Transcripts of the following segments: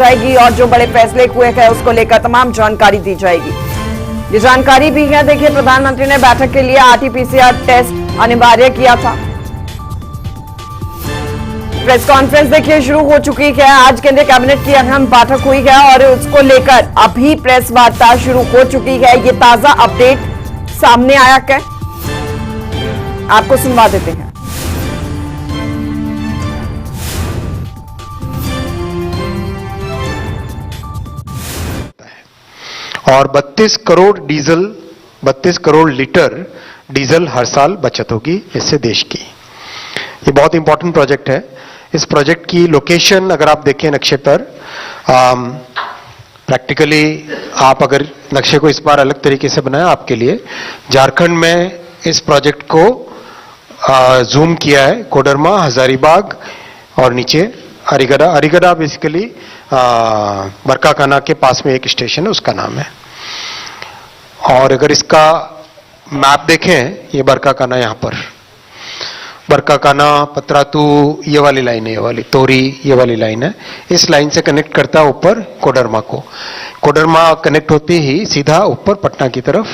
जाएगी और जो बड़े फैसले हुए हैं उसको लेकर तमाम जानकारी दी जाएगी। ये जानकारी भी है, देखिए प्रधानमंत्री ने बैठक के लिए आरटी-पीसीआर टेस्ट अनिवार्य किया था। प्रेस कॉन्फ्रेंस देखिए शुरू हो चुकी है। आज केंद्रीय कैबिनेट की अहम बैठक हुई है और उसको लेकर अभी प्रेस वार्ता शुरू हो चुकी है। ये ताजा अपडेट सामने आया है, आपको सुनवा देते हैं। और 32 करोड़ लीटर डीजल हर साल बचत होगी इससे देश की। ये बहुत इंपॉर्टेंट प्रोजेक्ट है। इस प्रोजेक्ट की लोकेशन अगर आप देखें नक्शे पर, प्रैक्टिकली आप अगर नक्शे को इस बार अलग तरीके से बनाया आपके लिए, झारखंड में इस प्रोजेक्ट को जूम किया है। कोडरमा, हजारीबाग और नीचे अरीगढ़ा। अरीगढ़ा बेसिकली बरकाकाना के पास में एक स्टेशन है, उसका नाम है। और अगर इसका मैप देखें, ये बरकाकाना, यहां पर बरकाकाना, पतरातू, ये वाली लाइन है, ये वाली तोरी, ये वाली लाइन है। इस लाइन से कनेक्ट करता है ऊपर कोडरमा को। कोडरमा कनेक्ट होते ही सीधा ऊपर पटना की तरफ,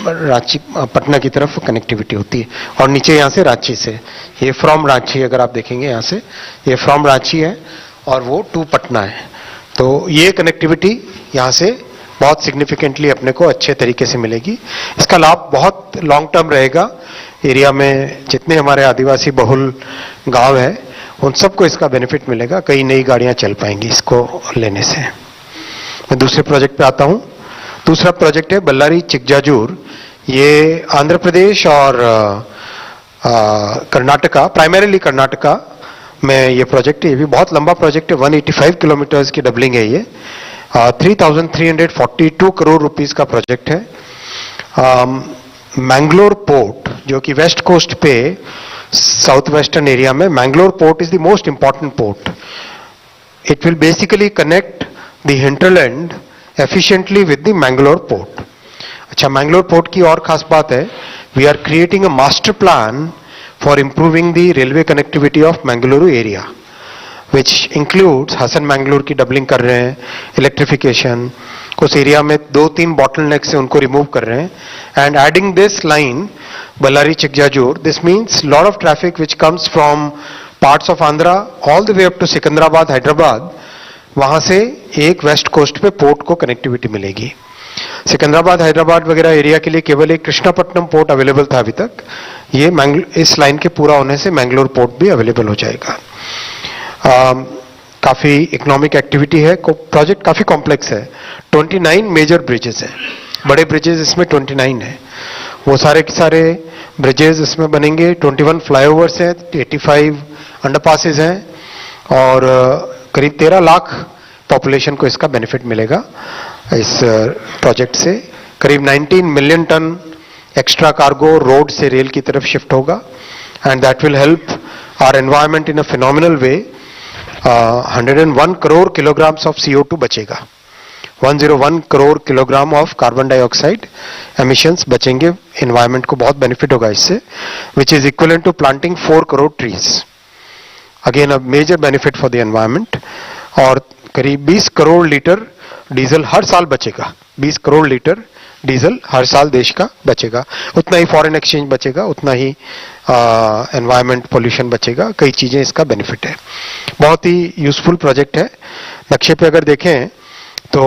रांची, पटना की तरफ कनेक्टिविटी होती है। और नीचे यहां से रांची से, ये फ्रॉम रांची, अगर आप देखेंगे यहां से, ये फ्रॉम रांची है और वो टू पटना है। तो ये कनेक्टिविटी यहां से बहुत सिग्निफिकेंटली अपने को अच्छे तरीके से मिलेगी। इसका लाभ बहुत लॉन्ग टर्म रहेगा। एरिया में जितने हमारे आदिवासी बहुल गांव है उन सबको इसका बेनिफिट मिलेगा। कई नई गाड़ियां चल पाएंगी इसको लेने से। मैं दूसरे प्रोजेक्ट पे आता हूं। दूसरा प्रोजेक्ट है बल्लारी चिकजाजूर। ये आंध्र प्रदेश और कर्नाटका, प्राइमरीली कर्नाटका में ये प्रोजेक्ट है। ये भी बहुत लंबा प्रोजेक्ट है, 185 किलोमीटर्स की डबलिंग है ये। 3,342 करोड़ रुपीस का प्रोजेक्ट है। मैंगलोर पोर्ट, जो कि वेस्ट कोस्ट पे, साउथ वेस्टर्न एरिया में, Mangalore port is the most important port. It will basically connect the hinterland efficiently with the Mangalore port. अच्छा, मैंगलोर पोर्ट की और खास बात है, we are creating a master plan for improving the railway connectivity of Mangaluru area, which includes Hassan Mangalore की doubling कर रहे हैं, इलेक्ट्रिफिकेशन, उस एरिया में 2-3 बॉटलनेक से उनको रिमूव कर रहे हैं, and adding this line Ballari Chikjajur, this means lot of traffic which comes from parts of Andhra all the way up to Secunderabad, Hyderabad, वहां से एक वेस्ट कोस्ट पे पोर्ट को कनेक्टिविटी मिलेगी। सिकंदराबाद, हैदराबाद वगैरह एरिया के लिए केवल एक कृष्णापट्टनम पोर्ट अवेलेबल था अभी तक। ये इस लाइन के पूरा होने से मैंगलोर पोर्ट भी अवेलेबल हो जाएगा। काफी इकोनॉमिक एक्टिविटी है। प्रोजेक्ट काफी कॉम्प्लेक्स है। 29 मेजर ब्रिजेस हैं, बड़े ब्रिजेस इसमें 29 है। वो सारे के सारे ब्रिजेस इसमें बनेंगे। 21 फ्लाईओवर्स हैं, 85 अंडरपासेस हैं और करीब 13 लाख पॉपुलेशन को इसका बेनिफिट मिलेगा इस प्रोजेक्ट से। करीब 19 million ton extra cargo road से रेल की तरफ शिफ्ट होगा, and that will help our environment in a phenomenal way. 101 crore kilograms of CO2 बचेगा। 101 crore kilogram of carbon dioxide emissions बचेंगे। एनवायरमेंट को बहुत बेनिफिट होगा इससे, which is equivalent to planting 4 crore trees. Again a major benefit for the environment. और करीब 20 crore litre diesel हर साल बचेगा। 20 करोड़ लीटर डीजल हर साल देश का बचेगा। उतना ही फॉरेन एक्सचेंज बचेगा, उतना ही एनवायरमेंट पोल्यूशन बचेगा। कई चीजें इसका बेनिफिट है। बहुत ही यूजफुल प्रोजेक्ट है। नक्शे पे अगर देखें तो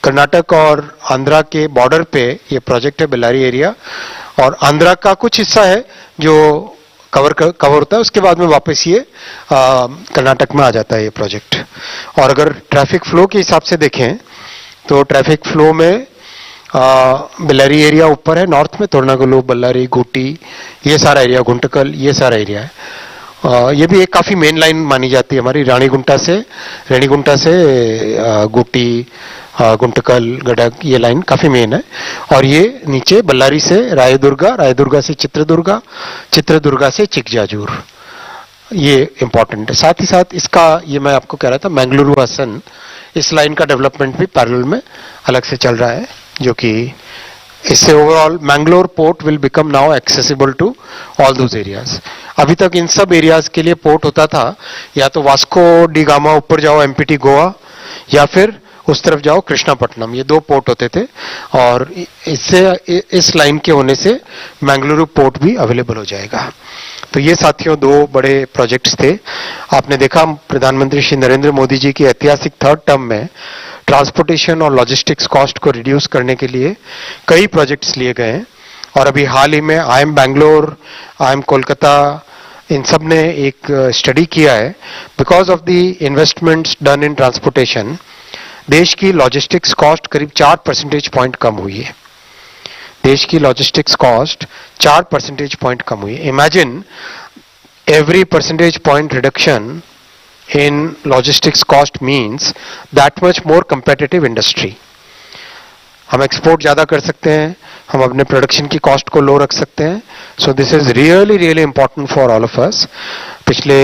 कर्नाटक और आंध्रा के बॉर्डर पे ये प्रोजेक्ट है, बेल्लारी एरिया। और आंध्रा का कुछ हिस्सा है जो कवर होता है, उसके बाद में वापस ये कर्नाटक में आ जाता है ये प्रोजेक्ट। और अगर ट्रैफिक फ्लो के हिसाब से देखें तो ट्रैफिक फ्लो में बेल्लारी एरिया ऊपर है, नॉर्थ में तोरनागुलु, बल्लारी, गुटी, ये सारा एरिया, गुंटकल, ये सारा एरिया है। ये भी एक काफी मेन लाइन मानी जाती है हमारी, रेणीगुंटा से गुटी, गुंटकल, गडक, ये लाइन काफी मेन है। और ये नीचे बल्लारी से रायदुर्गा, रायदुर्गा से चित्रदुर्गा, चित्रदुर्गा से चिकजाजूर, ये इंपॉर्टेंट है। साथ ही साथ इसका, ये मैं आपको कह रहा था, मैंगलुरु हसन, इस लाइन का डेवलपमेंट भी पैरेलल में अलग से चल रहा है, जो कि इससे overall Mangalore port will become now accessible to all those areas. अभी तक इन सब एरियाज के लिए पोर्ट होता था या तो वास्को डी गामा ऊपर जाओ MPT गोवा, या फिर उस तरफ जाओ कृष्णापट्टनम, ये 2 पोर्ट होते थे और इससे इस लाइन के होने से मैंगलुरु पोर्ट भी अवेलेबल हो जाएगा। तो ये साथियों 2 बड़े प्रोजेक्ट्स थे। आपने देखा प्रधानमंत्री श्री नरेंद्र मोदी जी की ऐतिहासिक 3rd टर्म में ट्रांसपोर्टेशन और लॉजिस्टिक्स कॉस्ट को रिड्यूस करने के लिए कई प्रोजेक्ट्स लिए गए हैं और अभी हाल ही में IIM बैंगलोर, IIM कोलकाता, इन सब ने एक स्टडी किया है। Because of the investments done in transportation देश की लॉजिस्टिक्स कॉस्ट करीब 4 परसेंटेज पॉइंट कम हुई है। देश की लॉजिस्टिक्स कॉस्ट 4 परसेंटेज पॉइंट कम हुई है। Imagine every percentage point reduction in logistics cost means that much more competitive industry. हम एक्सपोर्ट ज्यादा कर सकते हैं, हम अपने प्रोडक्शन की कॉस्ट को लो रख सकते हैं। So this is really really important for all of us. पिछले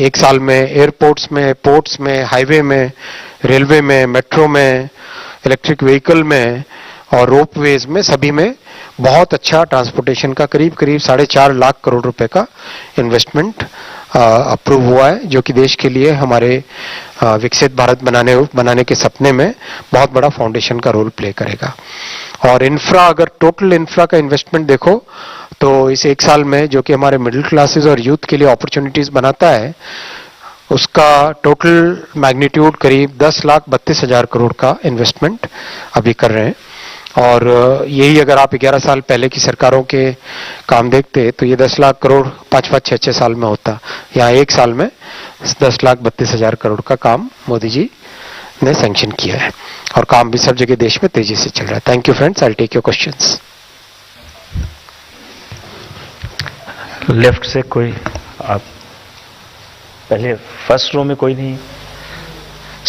1 साल में एयरपोर्ट्स में, पोर्ट्स में, हाईवे में, रेलवे में, मेट्रो में, इलेक्ट्रिक व्हीकल में और रोपवेज में, सभी में बहुत अच्छा ट्रांसपोर्टेशन का करीब 4.5 लाख करोड़ रुपए का इन्वेस्टमेंट अप्रूव हुआ है, जो कि देश के लिए हमारे विकसित भारत बनाने के सपने में बहुत बड़ा फाउंडेशन का रोल प्ले करेगा। और इंफ्रा, अगर टोटल इंफ्रा का इन्वेस्टमेंट देखो तो इस 1 साल में जो कि हमारे मिडिल क्लासेस और यूथ के लिए अपॉर्चुनिटीज बनाता है, उसका टोटल मैग्नीट्यूड करीब 10,32,000 करोड़ का इन्वेस्टमेंट अभी कर रहे हैं। और यही अगर आप 11 साल पहले की सरकारों के काम देखते तो ये 10 लाख करोड़ 5-5, 6-6 साल में होता। यहाँ 1 साल में 10,32,000 करोड़ का काम मोदी जी ने सैंक्शन किया है और काम भी सब जगह देश में तेजी से चल रहा है। Thank you friends, I will take your questions. Left से कोई, आप पहले फर्स्ट रो में कोई नहीं,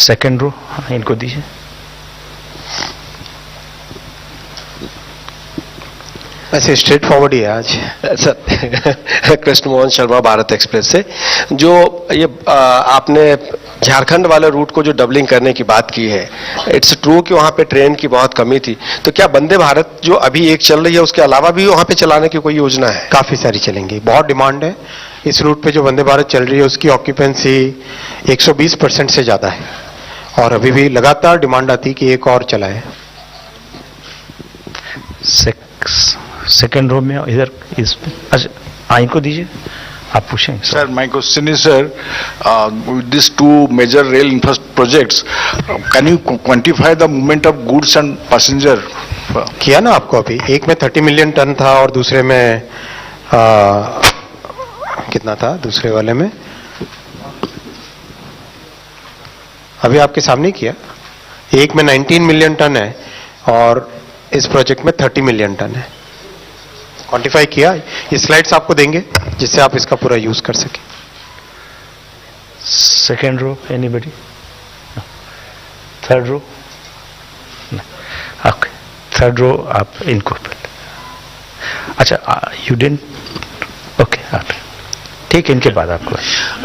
सेकंड रो इनको दीजिए। ऐसे स्ट्रेट फॉरवर्ड ही है आज सर। कृष्ण मोहन शर्मा, भारत एक्सप्रेस से। जो ये आपने झारखंड वाले रूट को जो डबलिंग करने की बात की है, इट्स ट्रू कि वहां पे ट्रेन की बहुत कमी थी, तो क्या वंदे भारत जो अभी एक चल रही है उसके अलावा भी वहां पे चलाने की कोई योजना है? काफी सारी चलेंगी, बहुत डिमांड है इस रूट पे। जो वंदे भारत चल रही है उसकी ऑक्यूपेंसी 120% से ज्यादा है और अभी भी लगातार डिमांड आती है कि एक और चलाए। सेकेंड रो में इधर इस, अच्छा आई को दीजिए, आप पूछें। Sir, my question is, sir, with these 2 major rail infrastructure projects, can you quantify the movement of goods and passenger? किया ना आपको अभी, एक में 30 मिलियन टन था और दूसरे में कितना था दूसरे वाले में, अभी आपके सामने किया। एक में 19 मिलियन टन है और इस प्रोजेक्ट में 30 मिलियन टन है। क्वांटिफाई किया, ये स्लाइड्स आपको देंगे जिससे आप इसका पूरा यूज कर सकें। Second row anybody? Third row? Okay, third row आप इनको, अच्छा यू डिडंट, ओके आप ठीक, इनके बाद आपको।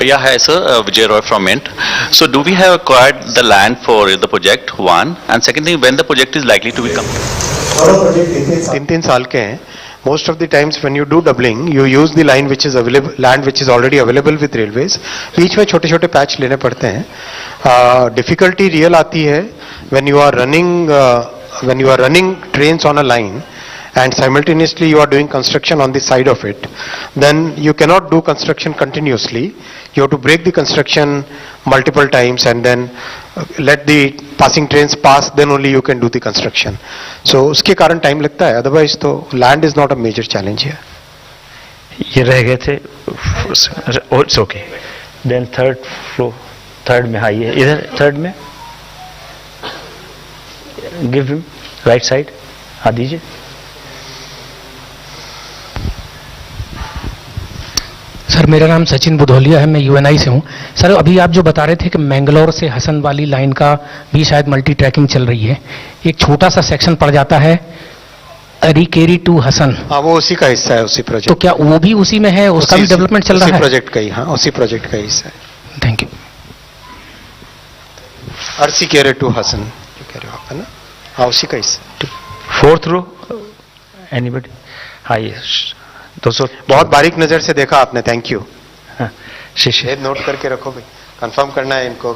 Yeah, hi sir, Vijay Roy from Mint. So do we have acquired the land for the project, one, and second thing, when the project is likely to be complete? 3 साल के हैं। Most of the times when you do doubling, you use the line which is available, land which is already available with railways. बीच में छोटे छोटे patch लेने पड़ते हैं। Difficulty real आती है when you are running trains on a line and simultaneously you are doing construction on the side of it, then you cannot do construction continuously. You have to break the construction multiple times and then let the passing trains pass, then only you can do the construction. So उसके कारण time लगता है, otherwise तो land is not a major challenge here. ये रह गए थे, it's okay. Then third floor, third में, हाँ ये इधर थर्ड में, गिव हिम राइट साइड, हाँ दीजिए। सर मेरा नाम सचिन बुधौलिया है, मैं यूएनआई से हूँ। सर अभी आप जो बता रहे थे कि मैंगलोर से हसन वाली लाइन का भी शायद मल्टी ट्रैकिंग चल रही है, एक छोटा सा सेक्शन पड़ जाता है अरीकेरी टू हसन। हाँ, वो उसी का हिस्सा है, उसी प्रोजेक्ट। तो क्या वो भी उसी में है, उसका भी डेवलपमेंट चल रहा है? उसी प्रोजेक्ट का ही, हाँ उसी प्रोजेक्ट का हिस्सा है। Thank you. Arsikere to Hassan जो कह रहे हो आप, है ना? हाँ उसी का हिस्सा। Fourth row anybody? हाँ ये 200। बहुत बारीक नजर से देखा आपने, थैंक यू। हाँ, शीशे नोट करके रखो भाई, कंफर्म करना है इनको।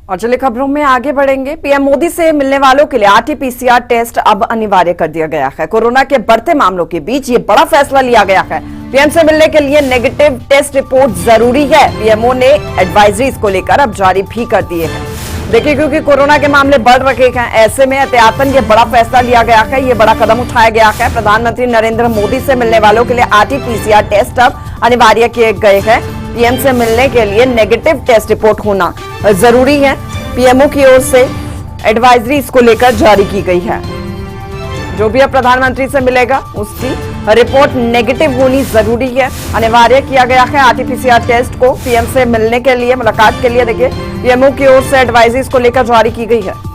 और चलिए खबरों में आगे बढ़ेंगे। पीएम मोदी से मिलने वालों के लिए आरटी-पीसीआर टेस्ट अब अनिवार्य कर दिया गया है। कोरोना के बढ़ते मामलों के बीच ये बड़ा फैसला लिया गया है। पीएम से मिलने के लिए नेगेटिव टेस्ट रिपोर्ट जरूरी है। पीएमओ ने एडवाइजरीज को लेकर अब जारी भी कर दिए हैं। देखिए, क्योंकि कोरोना के मामले बढ़ रहे हैं, ऐसे में एहतियातन ये बड़ा फैसला लिया गया है, ये बड़ा कदम उठाया गया है। प्रधानमंत्री नरेंद्र मोदी से मिलने वालों के लिए आरटी-पीसीआर टेस्ट अब अनिवार्य किए गए हैं। पीएम से मिलने के लिए नेगेटिव टेस्ट रिपोर्ट होना जरूरी है। पीएमओ की ओर से एडवाइजरी इसको लेकर जारी की गई है। जो भी अब प्रधानमंत्री से मिलेगा उसकी रिपोर्ट नेगेटिव होनी जरूरी है। अनिवार्य किया गया है आरटी-पीसीआर टेस्ट को पीएम से मिलने के लिए, मुलाकात के लिए। देखिए, पीएमओ की ओर से एडवाइजरी इसको लेकर जारी की गई है।